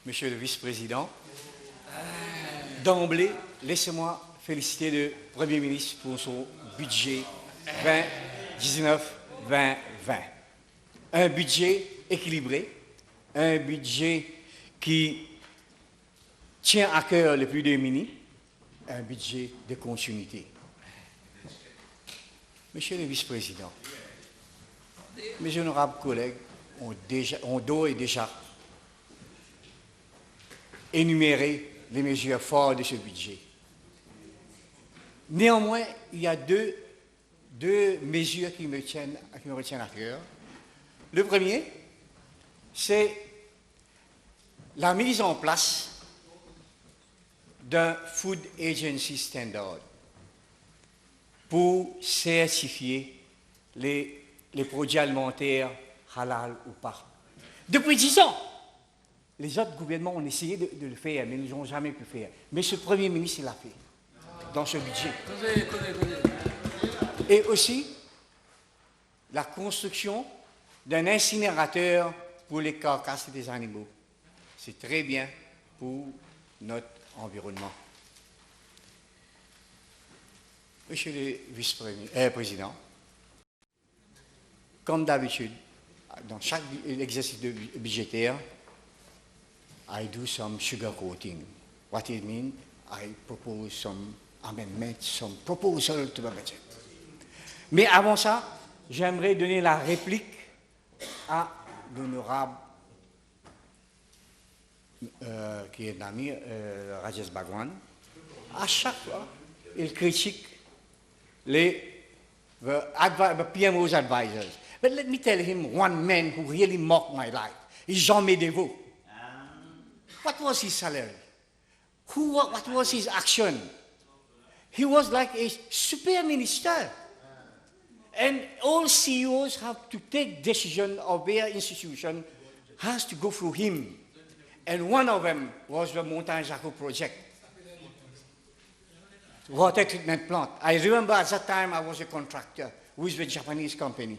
Monsieur le vice-président, d'emblée, laissez-moi féliciter le Premier ministre pour son budget 2019-2020. Un budget équilibré, un budget qui tient à cœur les plus démunis, un budget de continuité. Monsieur le vice-président, mes honorables collègues ont d'ores et déjà énuméré les mesures fortes de ce budget. Néanmoins, il y a deux mesures qui me retiennent à cœur. Le premier, c'est la mise en place d'un Food Agency Standard pour certifier les produits alimentaires halal ou pas. Depuis 10 ans, les autres gouvernements ont essayé de le faire, mais ils n'ont jamais pu faire. Mais ce Premier ministre, il l'a fait dans ce budget. Et aussi, la construction d'un incinérateur pour les carcasses des animaux. C'est très bien pour notre environnement. Monsieur le vice-président, comme d'habitude, dans chaque exercice budgétaire, I do some sugarcoating. What it means, I propose some amendments, some proposal to the budget. Mais avant ça, j'aimerais donner la réplique à l'honorable, qui est l'ami Rajesh Bhagwan. À chaque fois, il critique les PMO's advisors. But let me tell him one man who really mocked my life. Is Jean Medevaux. What was his salary? What was his action? He was like a super minister. And all CEOs have to take decision of their institution has to go through him. And one of them was the Montagne-Jaco project. Water treatment plant. I remember at that time I was a contractor with the Japanese company.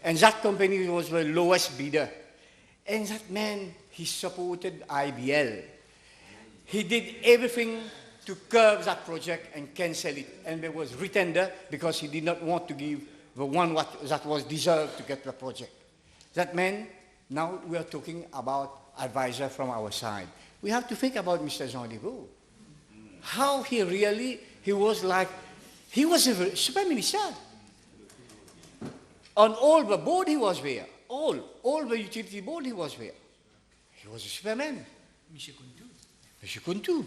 And that company was the lowest bidder. And that man, he supported IBL. He did everything to curb that project and cancel it. And there was retender because he did not want to give the one that was deserved to get the project. That man, now we are talking about advisor from our side. We have to think about Mr. Jean Medevaux. How he was a super minister. On all the board he was there. All the utility board he was there. He was a superman. Monsieur Kuntu.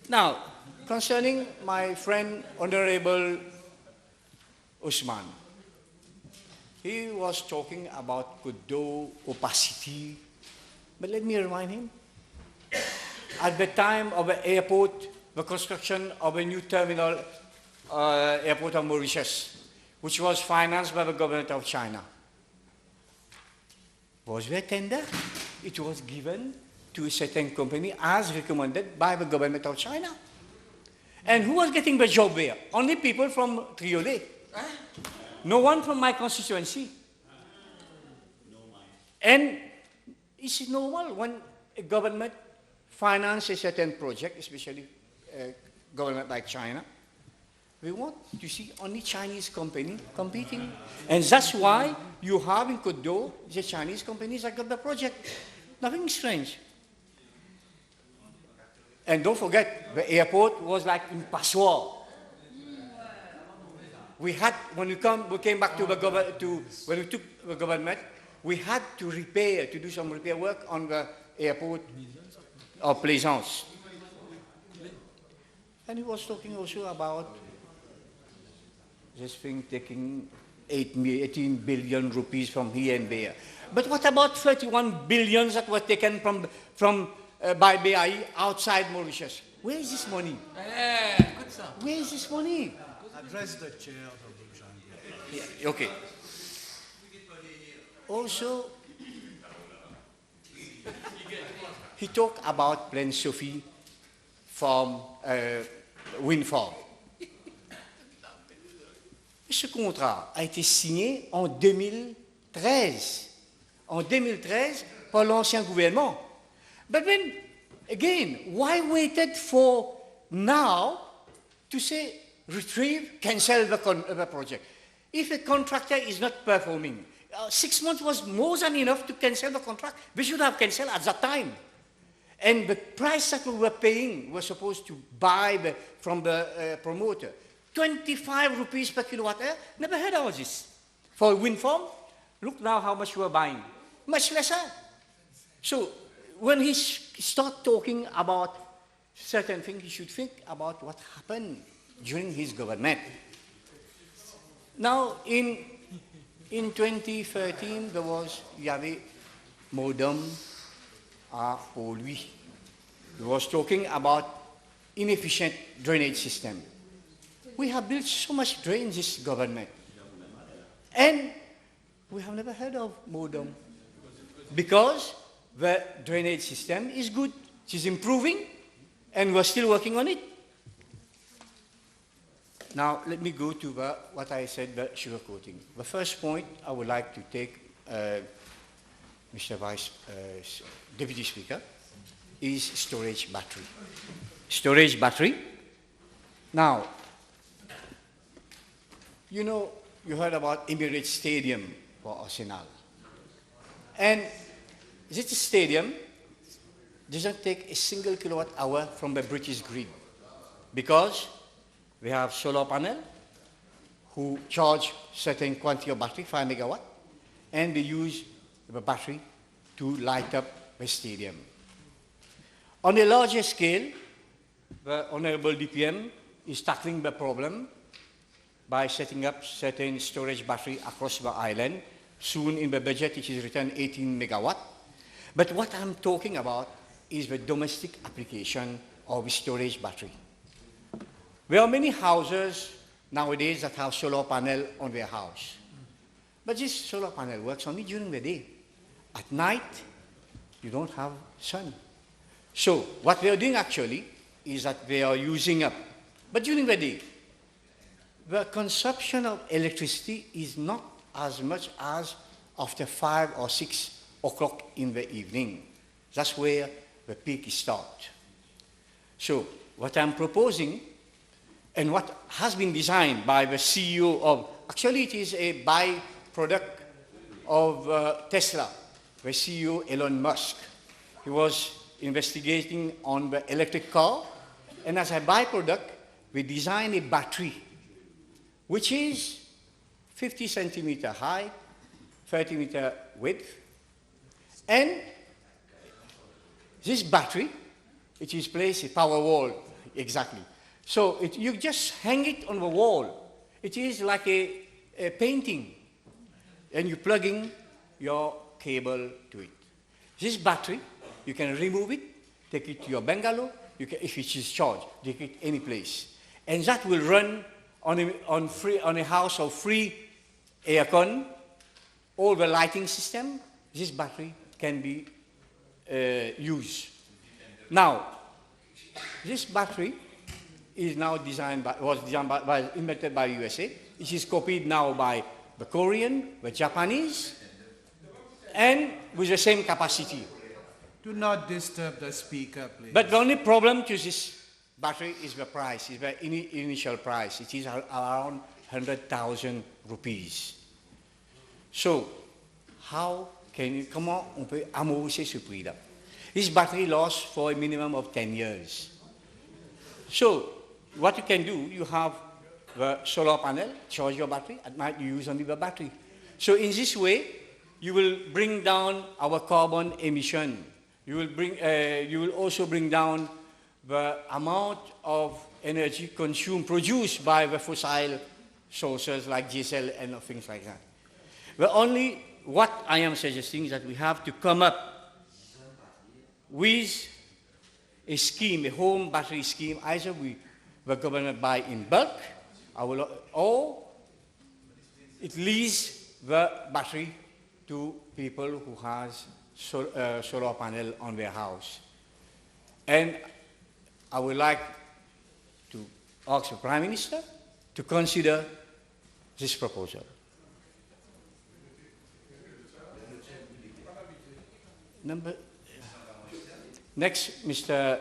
Now, concerning my friend Honorable Usman, he was talking about Kudo, opacity. But let me remind him, at the time of the airport, the construction of a new terminal airport of Mauritius, which was financed by the government of China. Was there tender? It was given to a certain company as recommended by the government of China. And who was getting the job there? Only people from Triolet. No one from my constituency. And it's normal when a government finances a certain project, especially a government like China, we want to see only Chinese company competing. And that's why you have in Kudo the Chinese companies that got the project. Nothing strange. And don't forget, the airport was like in Passoir. We had, when we came back to the government, when we took the government, we had to do some repair work on the airport of Plaisance. And he was talking also about this thing taking 18 billion rupees from here and there. But what about 31 billion that were taken by BAE outside Mauritius? Where is this money? Where is this money? Address the chair, Dr. Jahangeer. Yeah, okay. Also, he talked about Plaine Sophie farm, wind farm. ce contrat a été signé en 2013. En 2013, par l'ancien gouvernement. But then, again, why waited for now to say, retrieve, cancel the project? If a contractor is not performing, 6 months was more than enough to cancel the contract. We should have cancelled at that time. And the price that we were paying, we're supposed to buy from the promoter, 25 rupees per kilowatt hour. Never heard of this. For a wind farm, look now how much we're buying. Much lesser. So when he start talking about certain things, he should think about what happened during his government. Now, in 2013, there was, il y avait modem pour lui. He was talking about inefficient drainage system. We have built so much drain in this government. And we have never heard of modem. Because the drainage system is good, it is improving, and we're still working on it. Now, let me go to what I said, the sugarcoating. The first point I would like to take, Mr. Deputy Speaker, is storage battery. Storage battery. Now, you know, you heard about Emirates Stadium for Arsenal. And this stadium doesn't take a single kilowatt hour from the British grid because we have solar panel who charge certain quantity of battery, 5 megawatt, and they use the battery to light up the stadium. On a larger scale, the Honorable DPM is tackling the problem by setting up certain storage battery across the island. Soon in the budget it is written 18 megawatt. But what I'm talking about is the domestic application of storage battery. There are many houses nowadays that have solar panel on their house. But this solar panel works only during the day. At night, you don't have sun. So what they are doing actually is that they are using up. But during the day, the consumption of electricity is not as much as after 5 or 6 o'clock in the evening. That's where the peak starts. So what I'm proposing, and what has been designed by the CEO of, actually it is a byproduct of Tesla, the CEO Elon Musk. He was investigating on the electric car, and as a byproduct, we designed a battery, which is 50 centimeter high, 30 meter width, and this battery, it is placed a power wall, exactly. So you just hang it on the wall. It is like a painting, and you plug in your cable to it. This battery, you can remove it, take it to your bungalow, you can, if it is charged, take it any place. And that will run on a house of free aircon, all the lighting system, this battery can be used. Now, this battery is now invented by USA. It is copied now by the Korean, the Japanese, and with the same capacity. Do not disturb the speaker, please. But the only problem to this battery is the price, is the initial price. It is around 100,000 rupees. So, comment on peut amorcer ce prix-là? This battery lasts for a minimum of 10 years. So, what you can do, you have the solar panel, charge your battery, at night you use only the battery. So in this way, you will bring down our carbon emission. You will also bring down the amount of energy produced by the fossil sources like diesel and things like that. But only what I am suggesting is that we have to come up with a scheme, a home battery scheme. Either the government buy in bulk, or it leases the battery to people who has solar panel on their house. And I would like to ask the Prime Minister to consider this proposal. Next, Mr.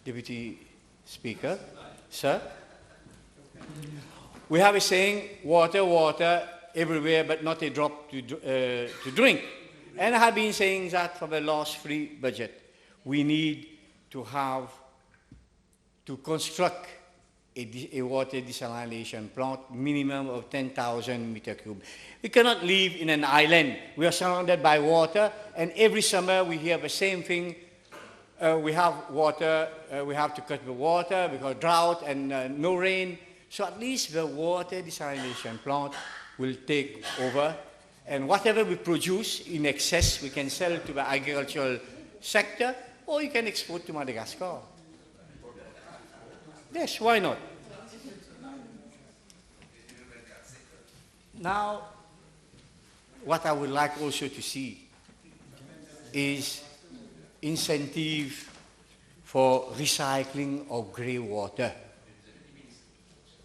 Deputy Speaker, sir. We have a saying, water, water everywhere, but not a drop to drink. And I have been saying that for the last 3 budget. We need to construct a water desalination plant, minimum of 10,000 meter cube. We cannot live in an island. We are surrounded by water, and every summer we hear the same thing. We have water, we have to cut the water because drought and no rain. So at least the water desalination plant will take over, and whatever we produce in excess, we can sell to the agricultural sector, or you can export to Madagascar. Yes, why not? Now, what I would like also to see is incentive for recycling of grey water.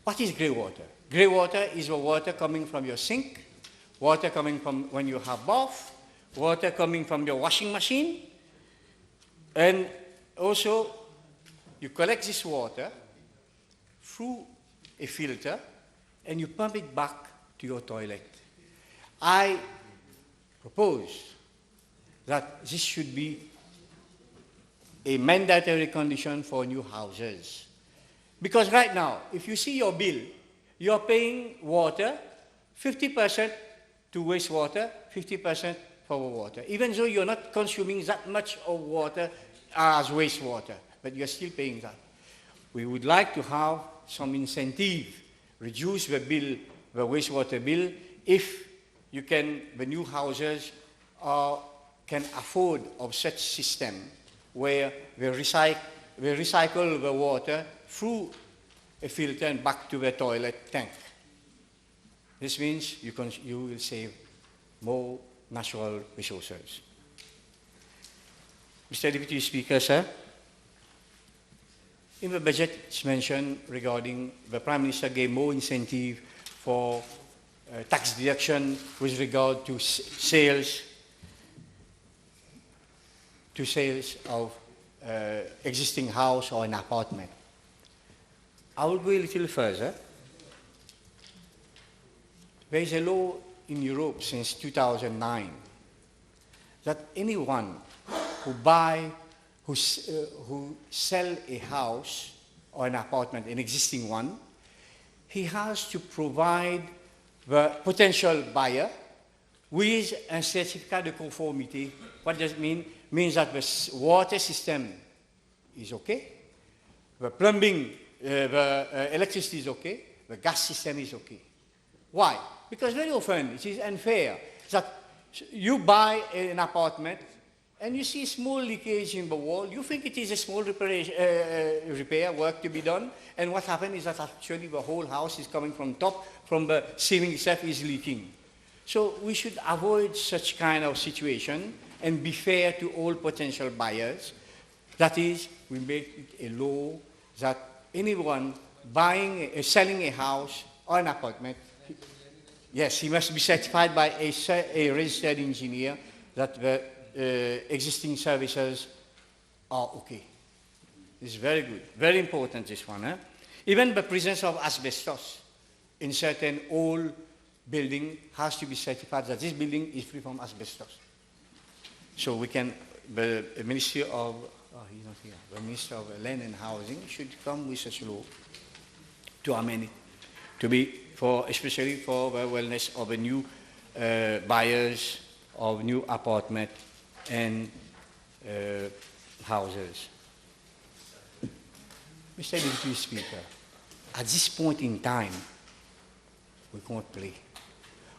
What is grey water? Grey water is the water coming from your sink, water coming from when you have bath, water coming from your washing machine, and also you collect this water through a filter and you pump it back to your toilet. I propose that this should be a mandatory condition for new houses. Because right now, if you see your bill, you're paying water, 50% to wastewater, 50% for water. Even though you're not consuming that much of water as wastewater, but you're still paying that. We would like to have some incentive, reduce the bill, the wastewater bill, if you can, the new houses can afford of such system where we recycle the water through a filter and back to the toilet tank. This means you will save more natural resources. Mr. Deputy Speaker, sir, in the budget it's mentioned regarding the Prime Minister gave more incentive for tax deduction with regard to sales of existing house or an apartment. I will go a little further. There is a law in Europe since 2009 that anyone who sell a house or an apartment, an existing one, he has to provide the potential buyer with a certificate de conformité. What does it mean? It means that the water system is okay, the plumbing, the electricity is okay, the gas system is okay. Why? Because very often it is unfair that you buy an apartment and you see small leakage in the wall, you think it is a small repair work to be done, and what happens is that actually the whole house is coming from top, from the ceiling itself is leaking. So we should avoid such kind of situation and be fair to all potential buyers. That is, we make it a law that anyone selling a house or an apartment, yes, he must be certified by a registered engineer that the existing services are okay. This is very good, very important, this one. Eh? Even the presence of asbestos in certain old building has to be certified that this building is free from asbestos. So we can, the Ministry of, he's not here, the Minister of Land and Housing should come with such law to amend it, to be especially for the wellness of the new buyers of new apartment and houses. Mr. Deputy Speaker, at this point in time, we can't play.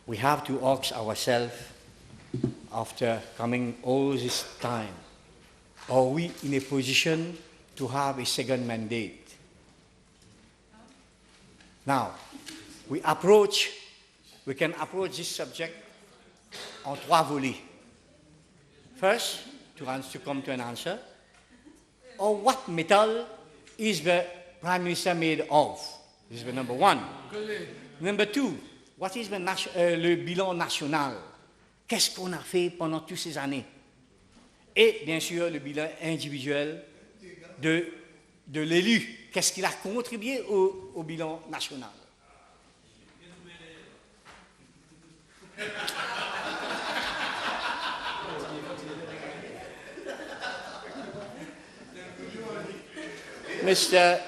We have to ask ourselves, after coming all this time, are we in a position to have a second mandate? Now, we can approach this subject en 3 volets. First, to come to an answer, or what metal is the Prime Minister made of? This is the number 1. Number 2, what is le bilan national? Qu'est-ce qu'on a fait pendant toutes ces années? Et bien sûr, le bilan individuel de l'élu. Qu'est-ce qu'il a contribué au bilan national? Mr.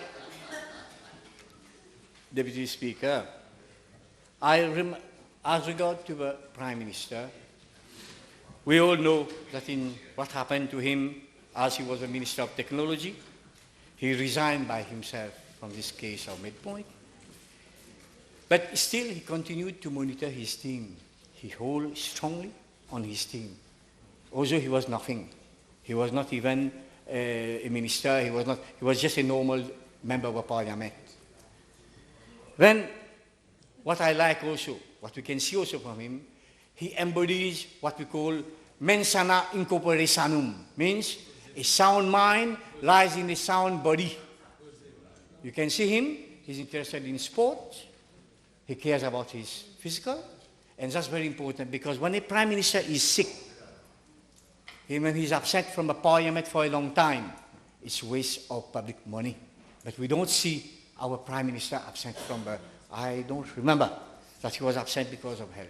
Deputy Speaker, as regard to the Prime Minister, we all know that in what happened to him as he was a Minister of Technology, he resigned by himself from this case of Midpoint. But still he continued to monitor his team. He held strongly on his team. Although he was nothing. He was not even a minister, he was just a normal member of a parliament. Then, what I like also, what we can see also from him, he embodies what we call mens sana in corpore sanum, means a sound mind lies in a sound body. You can see him, he's interested in sport, he cares about his physical, and that's very important because when a prime minister is sick, when he's absent from a parliament for a long time, it's waste of public money. But we don't see our prime minister absent from I don't remember that he was absent because of health.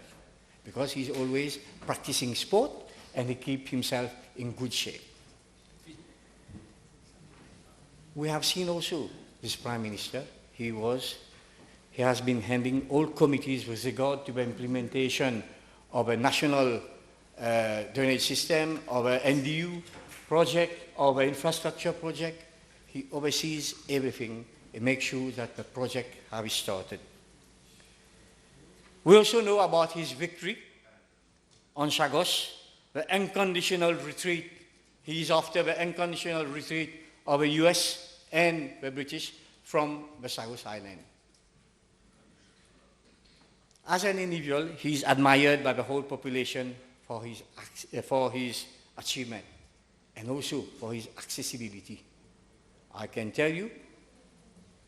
Because he's always practicing sport and he keeps himself in good shape. We have seen also this prime minister, he has been handling all committees with regard to the implementation of a national drainage system, of an NDU project, of an infrastructure project. He oversees everything and makes sure that the project has started. We also know about his victory on Chagos, the unconditional retreat. He is after the unconditional retreat of the US and the British from the Chagos Island. As an individual, he is admired by the whole population for his achievement and also for his accessibility. I can tell you,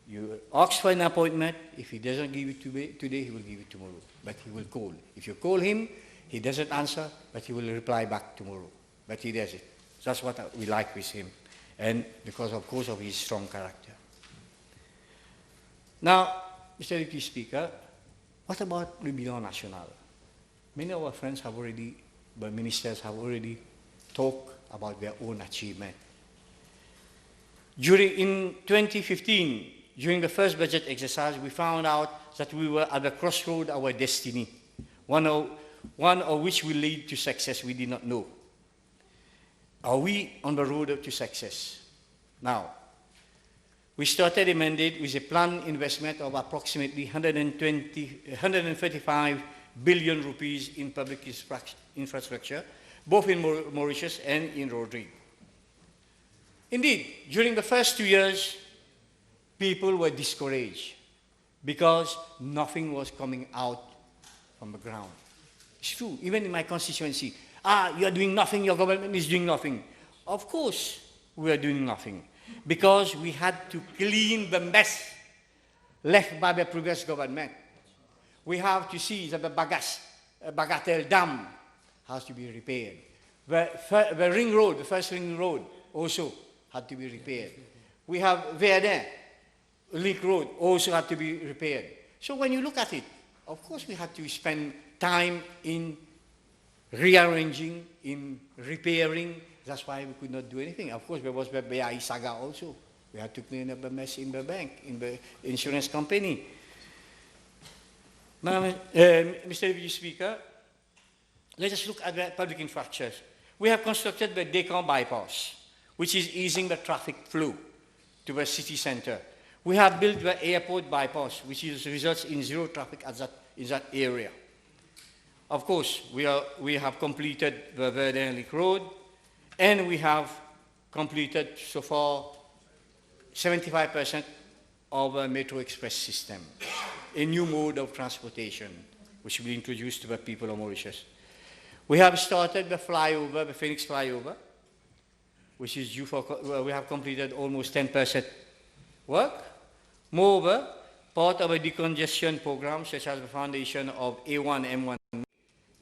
you ask for an appointment, if he doesn't give it today, he will give it tomorrow, but he will call. If you call him, he doesn't answer, but he will reply back tomorrow, but he does it. That's what we like with him, and because, of course, of his strong character. Now, Mr. Deputy Speaker, what about le bilan national? Many of our friends have already, the ministers have already talked about their own achievement. In 2015, during the first budget exercise, we found out that we were at the crossroad of our destiny, one of which will lead to success we did not know. Are we on the road to success? Now, we started a mandate with a planned investment of approximately 135 billion rupees in public infrastructure, both in Mauritius and in Rodrigue. Indeed, during the first 2 years, people were discouraged because nothing was coming out from the ground. It's true, even in my constituency. You are doing nothing, your government is doing nothing. Of course, we are doing nothing because we had to clean the mess left by the previous government. We have to see that the Bagatelle Dam has to be repaired. The ring road, the first ring road, also had to be repaired. We have Verdun, Link Road, also had to be repaired. So when you look at it, of course we had to spend time in rearranging, in repairing. That's why we could not do anything. Of course, there was the BAI saga also. We had to clean up the mess in the bank, in the insurance company. Now, Mr. Deputy Speaker, let us look at the public infrastructures. We have constructed the Deccan bypass, which is easing the traffic flow to the city center. We have built the airport bypass, which results in zero traffic in that area. Of course, we have completed the Verdun Link Road, and we have completed so far 75% of the Metro Express system, a new mode of transportation, which will be introduced to the people of Mauritius. We have started the flyover, the Phoenix flyover, which is due for, we have completed almost 10% work. Moreover, part of a decongestion program, such as the foundation of A1, M1,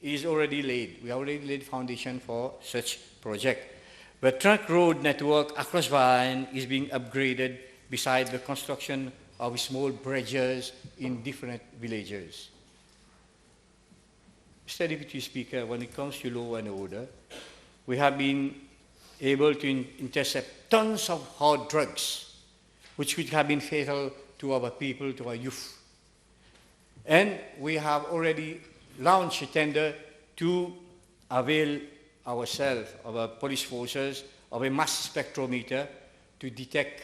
is already laid. We already laid foundation for such project. The trunk road network across the island is being upgraded beside the construction of small bridges in different villages. Mr. Deputy Speaker, when it comes to law and order, we have been able to intercept tons of hard drugs, which could have been fatal to our people, to our youth. And we have already launched a tender to avail ourselves, of our police forces, of a mass spectrometer to detect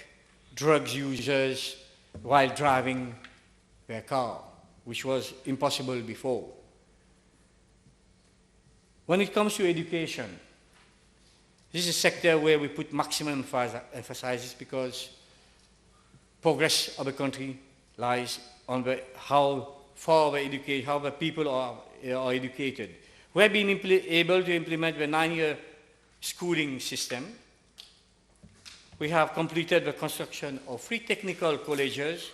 drugs users while driving their car, which was impossible before. When it comes to education, this is a sector where we put maximum emphasis because progress of the country lies on how far how the people are educated. We have been able to implement the 9-year schooling system. We have completed the construction of 3 technical colleges,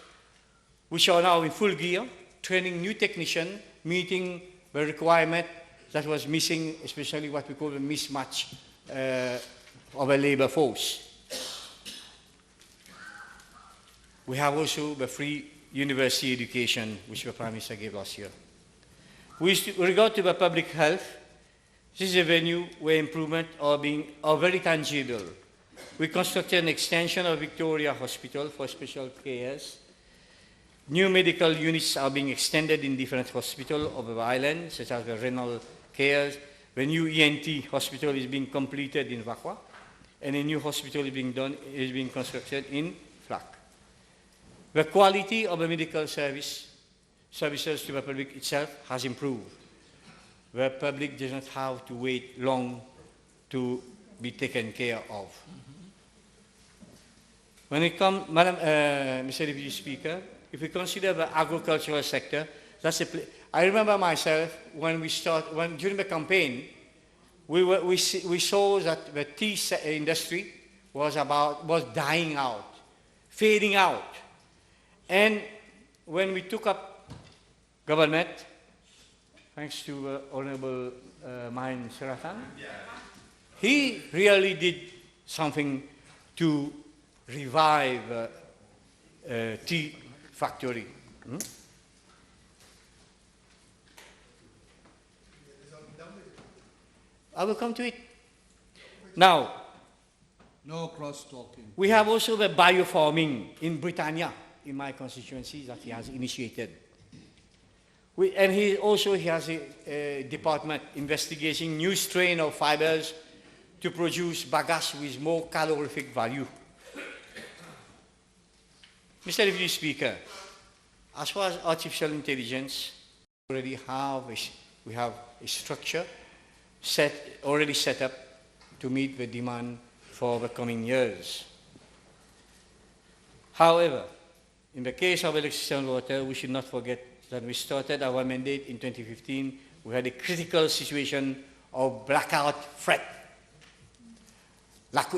which are now in full gear, training new technicians, meeting the requirement that was missing, especially what we call the mismatch of a labor force. We have also the free university education, which the Prime Minister gave last year. With regard to the public health, this is a venue where improvements are very tangible. We constructed an extension of Victoria Hospital for special cares. New medical units are being extended in different hospitals of the island, such as the renal cares. The new ENT hospital is being completed in Vakwa, and a new hospital is being constructed in Flak. The quality of the medical services to the public itself has improved. The public does not have to wait long to be taken care of. When it comes, Mr. Deputy Speaker, if we consider the agricultural sector, I remember myself when during the campaign, we saw that the tea industry was dying out, fading out. And when we took up government, thanks to Honorable Mahin Siratan, he really did something to revive tea factory. I will come to it. Now, No cross-talking. we have also the biofarming in Britannia, in my constituency, that he has initiated. And he has a department investigating new strain of fibers to produce bagasse with more calorific value. Mr. Deputy Speaker, as far as artificial intelligence, we have a structure already set up to meet the demand for the coming years. However, in the case of electricity and water, we should not forget that we started our mandate in 2015. We had a critical situation of blackout threat. What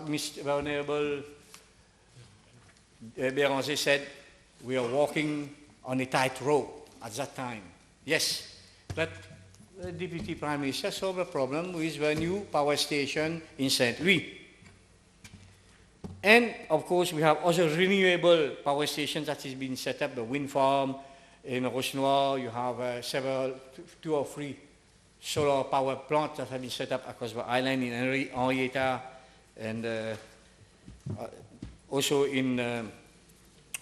Mr. Honorable Béranger said, we are walking on a tightrope at that time. Yes, but the Deputy Prime Minister solved the problem with the new power station in St. Louis. And of course, we have other renewable power stations that has been set up, the wind farm in Rochenoir. You have 2 or 3 solar power plants that have been set up across the island in Henrietta and also in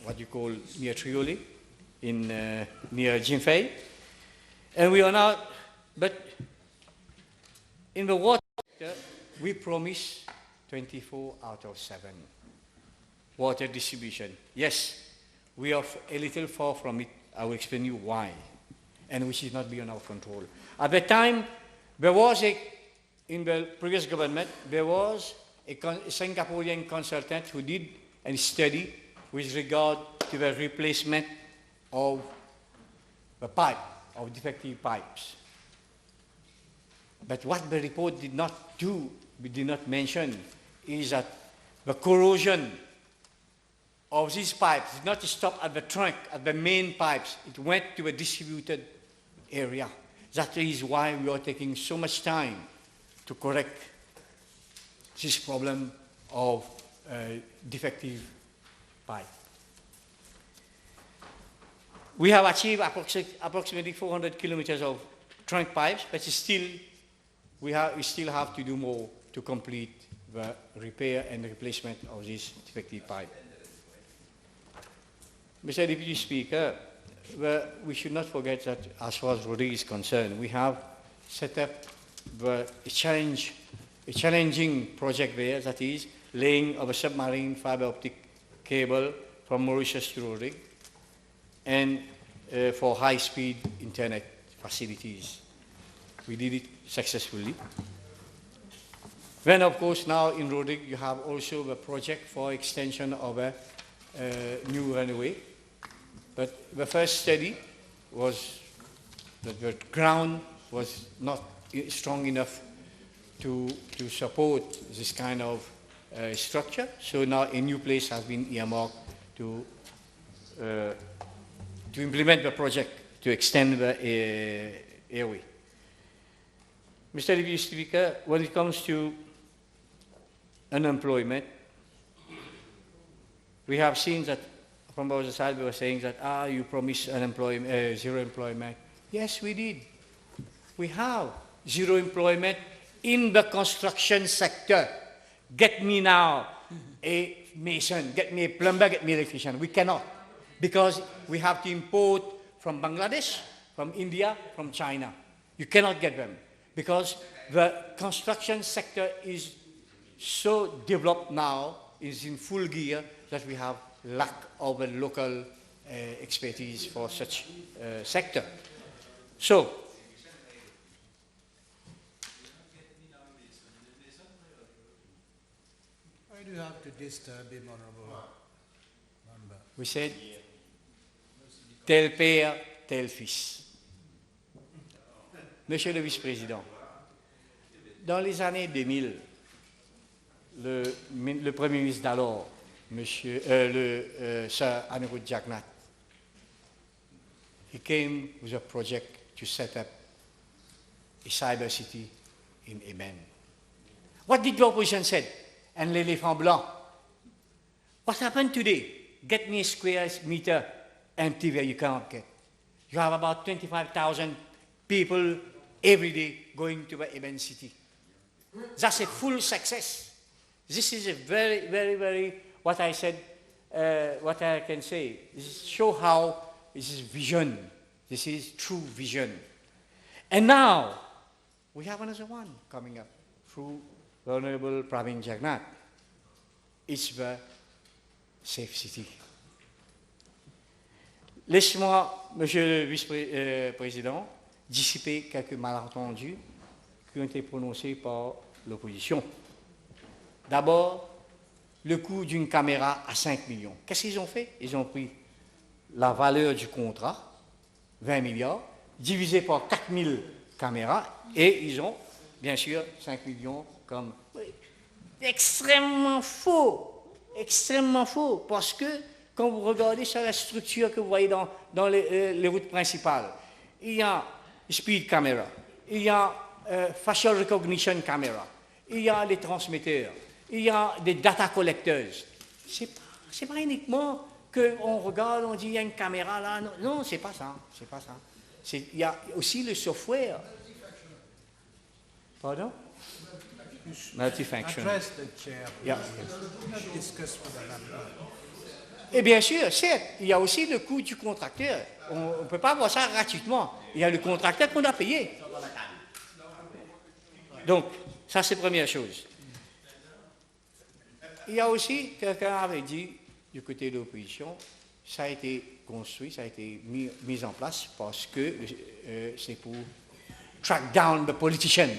what you call near Trioli, near Jinfei. And we are now, but in the water sector, we promise 24 out of 7 water distribution. Yes, we are a little far from it. I will explain you why, and which is not beyond our control. At the time, in the previous government, there was a Singaporean consultant who did a study with regard to the replacement of the pipe, of defective pipes. But what the report did not do, we did not mention, is that the corrosion of these pipes did not stop at the trunk, at the main pipes. It went to a distributed area. That is why we are taking so much time to correct this problem of defective pipe. We have achieved approximately 400 kilometers of trunk pipes, but we still have to do more to complete the repair and replacement of this defective pipe. Mr. Deputy Speaker, we should not forget that as far as Rodriguez is concerned, we have set up a challenging project there, that is laying of a submarine fiber optic cable from Maurice to Rodriguez, and for high-speed internet facilities. We did it successfully. Then, of course, now in Rodriguez you have also the project for extension of a new runway. But the first study was that the ground was not strong enough to support this kind of structure. So now a new place has been earmarked to implement the project to extend the airway. Mr. Deputy Speaker, when it comes to unemployment, we have seen that from the other side we were saying that, you promised unemployment, zero employment. Yes, we did. We have zero employment in the construction sector. Get me now a mason, get me a plumber, get me an electrician. We cannot, because we have to import from Bangladesh, from India, from China. You cannot get them, because the construction sector is so developed now, is in full gear, that we have lack of a local expertise for such sector. So, why do you have to disturb him, Honorable Member? we said, tel père, tel fils. Monsieur le Vice-président, dans les années 2000, le Premier ministre d'alors, Sir Anirudh Jagannath, he came with a project to set up a cyber city in Yemen. What did the opposition say? And l'éléphant blanc. What happened today? Get me a square meter empty where you cannot get. You have about 25,000 people every day going to the Yemen city. That's a full success. This is a very, very, very, what I said, what I can say. This show how this is vision. This is true vision. And now, we have another one coming up through the Honorable Pravin Jagannath. It's the safe city. Laisse-moi, Monsieur le Vice-président, dissiper quelques malentendus qui ont été prononcés par l'opposition. D'abord, le coût d'une caméra à 5 millions. Qu'est-ce qu'ils ont fait? Ils ont pris la valeur du contrat, 20 milliards, divisé par 4000 caméras, et ils ont, bien sûr, 5 millions comme... Oui. Extrêmement faux, parce que quand vous regardez sur la structure que vous voyez dans les routes principales, il y a speed camera, il y a facial recognition camera, il y a les transmetteurs, il y a des data collectors. C'est pas uniquement qu'on regarde, on dit il y a une caméra là. Non, c'est pas ça. Il y a aussi le software. Pardon? Multifunction. Address the chair. Yeah. Not discuss with the member. Et bien sûr, certes, il y a aussi le coût du contracteur. On ne peut pas voir ça gratuitement. Il y a le contracteur qu'on a payé. Donc, ça c'est la première chose. Il y a aussi, quelqu'un avait dit, du côté de l'opposition, ça a été construit, ça a été mis en place parce que c'est pour track down the politician.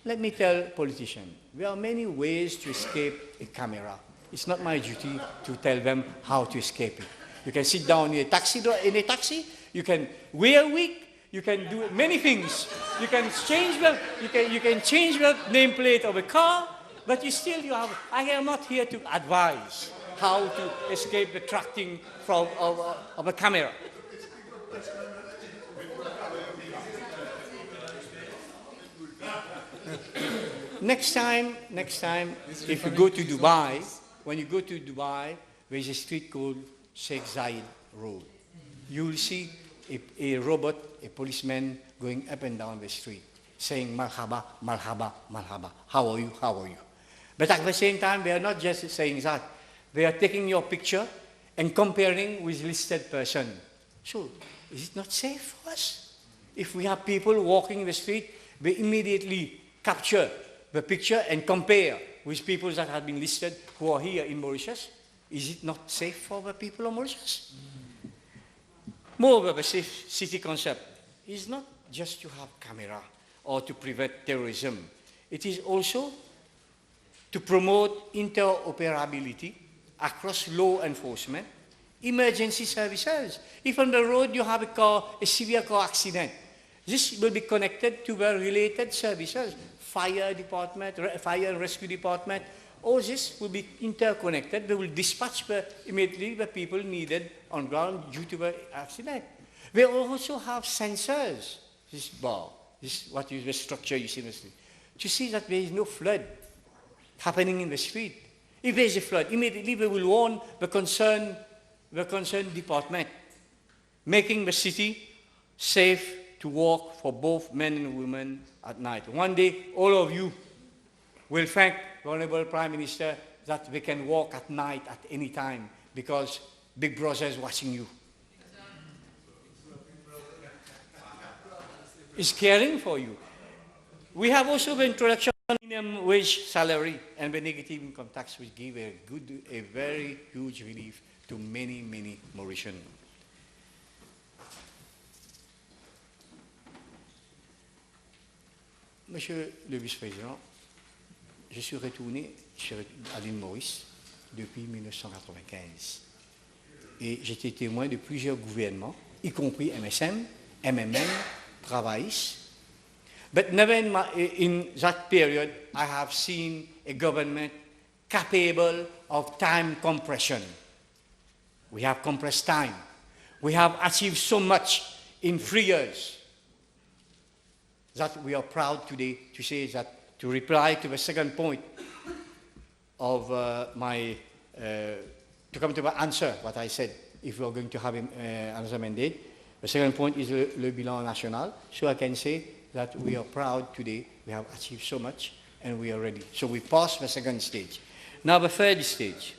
Let me tell politicians, there are many ways to escape a camera. It's not my duty to tell them how to escape it. You can sit down in a taxi, you can wear a wig, you can do many things. You can change the nameplate of a car, but you have. I am not here to advise. how to escape the tracking of a camera. Next time, if you go to Dubai, when you go to Dubai, there's a street called Sheikh Zayed Road. You will see a robot, a policeman going up and down the street, saying, "Marhaba, marhaba, marhaba. How are you? How are you?" But at the same time, they are not just saying that. They are taking your picture and comparing with listed person. So, is it not safe for us? If we have people walking the street, they immediately capture the picture and compare with people that have been listed who are here in Mauritius. Is it not safe for the people of Mauritius? Moreover, the safe city concept is not just to have camera or to prevent terrorism. It is also to promote interoperability across law enforcement, emergency services. If on the road you have a severe car accident, this will be connected to the related services, fire department, fire and rescue department. All this will be interconnected. They will dispatch immediately the people needed on ground due to the accident. They also have sensors, this bar, this what is the structure you see in the street, to see that there is no flood happening in the street. If there is a flood, immediately they will warn the concerned department, making the city safe to walk for both men and women at night. One day, all of you will thank the Honorable Prime Minister that they can walk at night at any time because Big Brother is watching you. Is caring for you. We have also the introduction of minimum wage salary and the negative income tax, which give a very huge relief to many, many Mauritians. Monsieur le Vice-président, je suis retourné à l'île Maurice depuis 1995 et j'étais témoin de plusieurs gouvernements, y compris MSM, MMM, Travais. But never in that period I have seen a government capable of time compression. We have compressed time. We have achieved so much in 3 years that we are proud today to say that, to reply to the second point of to come to the answer, what I said, if we are going to have another mandate. The second point is le bilan national. So I can say that we are proud today, we have achieved so much, and we are ready. So we passed the second stage. Now the third stage,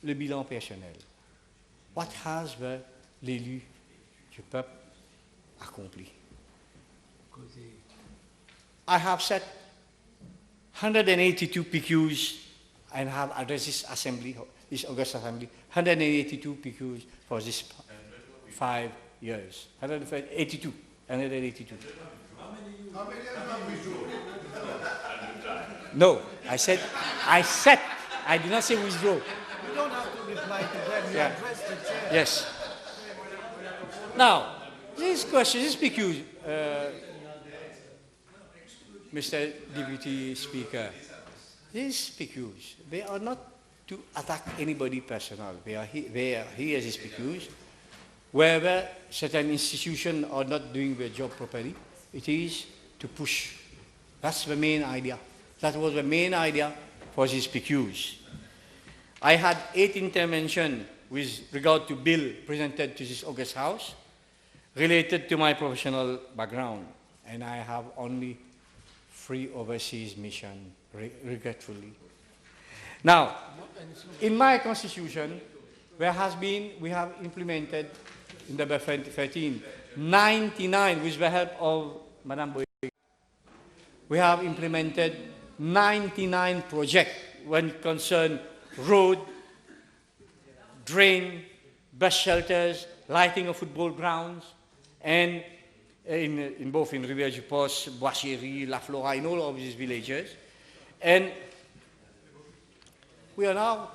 le bilan personnel. What has l'élu du peuple accompli? I have set 182 PQs and have addressed this assembly, this August assembly, 182 PQs for this 5 years. 182. How many have withdrawn? No, I said, I did not say withdraw. You don't have to reply to them. You address the chair. Yes. Now, this question, this PQ, Mr. Deputy Speaker, these PQs, they are not to attack anybody personal. They are here as these PQs. Wherever certain institutions are not doing their job properly, it is to push. That's the main idea. That was the main idea for these PQs. I had 8 interventions with regard to bill presented to this August House related to my professional background, and I have only 3 overseas missions, regretfully. Now, in my constitution, we have implemented in the 13, 99, with the help of Madame Boy, we have implemented 99 projects when it concerns road, drain, bus shelters, lighting of football grounds, and in both in Rivière du Poste, Bashir, La Flora, in all of these villages. And we are now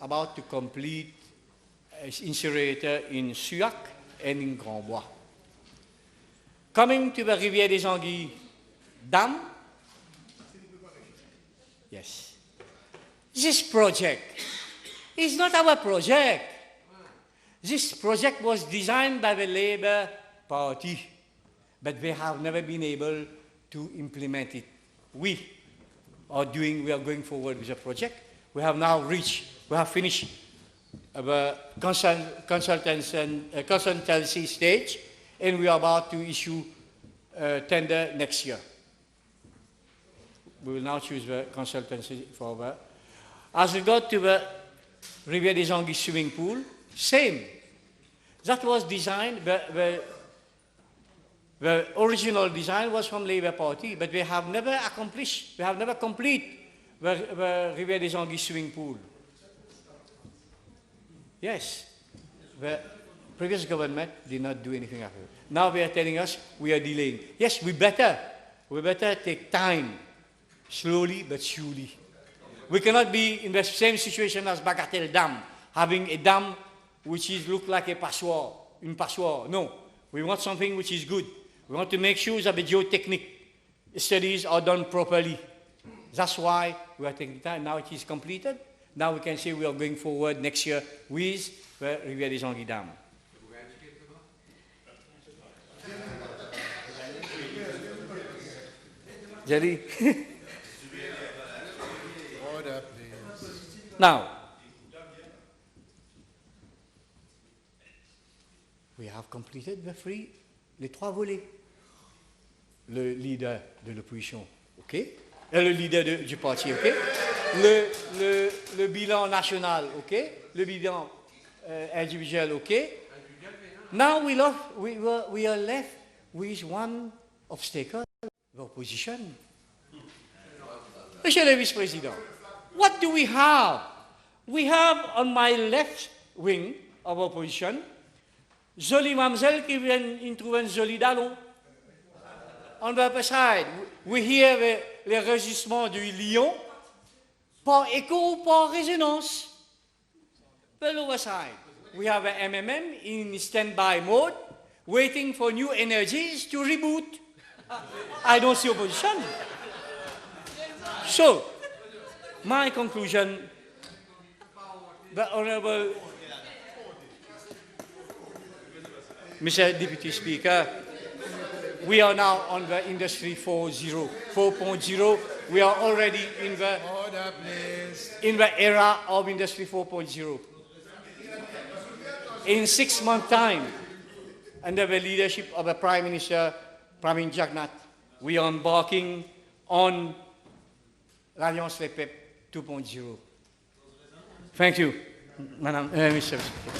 about to complete an incinerator in Suac and in Grand Bois. Coming to the Rivière des Anguilles Dam, yes. This project is not our project. This project was designed by the Labour Party, but they have never been able to implement it. We are going forward with the project. We have finished the consultancy stage, and we are about to issue tender next year. We will now choose the consultancy for the. As regard to the Rivière des Anguilles swimming pool, same. That was designed, the original design was from Labour Party, but we have never completed the Rivière des Anguilles swimming pool. Yes, the previous government did not do anything after it. Now they are telling us we are delaying. Yes, we better take time, slowly but surely. We cannot be in the same situation as Bagatelle Dam, having a dam which looks like a passoire, No, we want something which is good. We want to make sure that the geotechnic studies are done properly. That's why we are taking time. Now it is completed. Now we can say we are going forward next year with the Rivière des Anguilles Dam. Jerry? Order, please. Now, we have completed les trois volets. Le leader de l'opposition, OK? Le leader du parti, OK? Le bilan national, OK? Le bilan individuel, OK? Now we are left with one obstacle, the opposition. Monsieur le Vice-Président, what do we have? We have on my left wing of opposition, jolie mademoiselle qui vient trouver un joli dallon. On the other side, we hear les rugissements du lion, par écho, par résonance. The lower side, we have a MMM in standby mode, waiting for new energies to reboot. I don't see opposition. So, my conclusion, the Honorable Mr. Deputy Speaker, we are now on the Industry 4.0. We are already in the Order, please. In the era of Industry 4.0. In 6 months' time, under the leadership of the Prime Minister, Pravin Jagannath, we are embarking on l'Alliance Les Peuples 2.0. Thank you, Madam, Mr. Speaker.